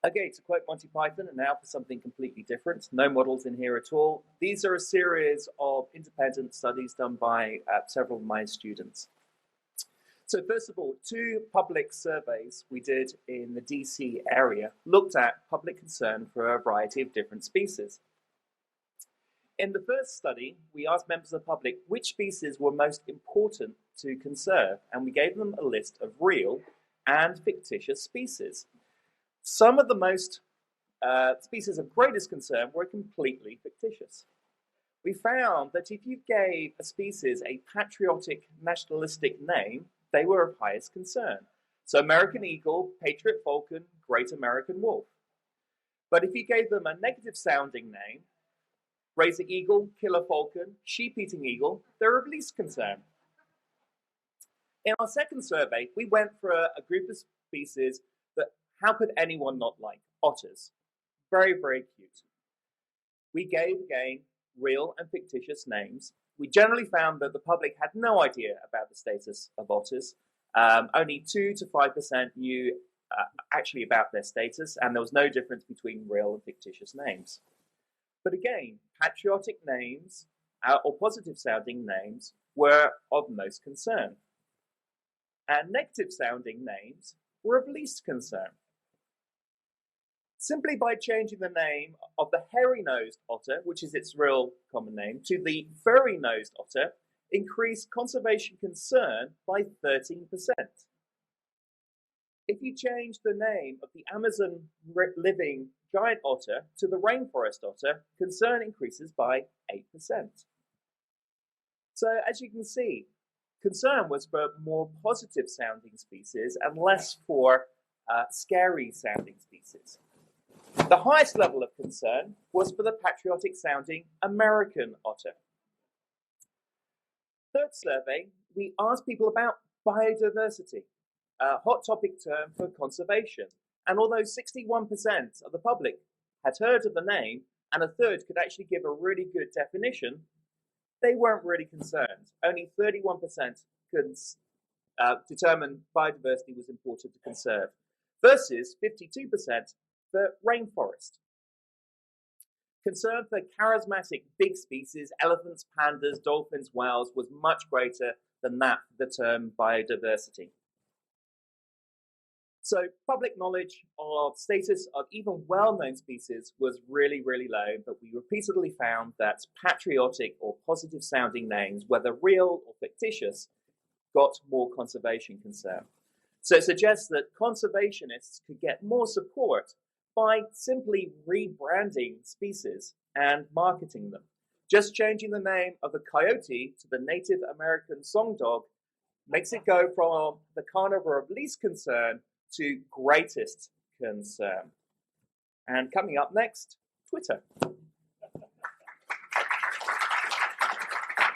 Okay, to quote Monty Python, and now for something completely different. No models in here at all. These are a series of independent studies done by several of my students. So first of all, 2 public surveys we did in the DC area looked at public concern for a variety of different species. In the first study, we asked members of the public which species were most important to conserve, and we gave them a list of real and fictitious species. Some of the most species of greatest concern were completely fictitious. We found that if you gave a species a patriotic, nationalistic name, they were of highest concern. So American eagle, patriot falcon, great American wolf. But if you gave them a negative sounding name, razor eagle, killer falcon, sheep-eating eagle, they're of least concern. In our second survey, we went for a group of species that how could anyone not like? Otters. Very, very cute. We gave, again, real and fictitious names. We generally found that the public had no idea about the status of otters. Only 2 to 5% knew actually about their status, and there was no difference between real and fictitious names. But again, patriotic names or positive sounding names were of most concern. And negative sounding names were of least concern. Simply by changing the name of the hairy-nosed otter, which is its real common name, to the furry-nosed otter, increased conservation concern by 13%. If you change the name of the Amazon living giant otter to the rainforest otter, concern increases by 8%. So as you can see, concern was for more positive sounding species and less for scary sounding species. The highest level of concern was for the patriotic sounding American otter. Third survey, we asked people about biodiversity, a hot topic term for conservation. And although 61% of the public had heard of the name and a third could actually give a really good definition, they weren't really concerned. Only 31% could determine biodiversity was important to conserve, versus 52% for rainforest. Concern for charismatic big species, elephants, pandas, dolphins, whales, was much greater than that for the term biodiversity. So public knowledge of status of even well-known species was really, really low, but we repeatedly found that patriotic or positive sounding names, whether real or fictitious, got more conservation concern. So it suggests that conservationists could get more support by simply rebranding species and marketing them. Just changing the name of the coyote to the Native American song dog makes it go from the carnivore of least concern to greatest concern. And coming up next, Twitter.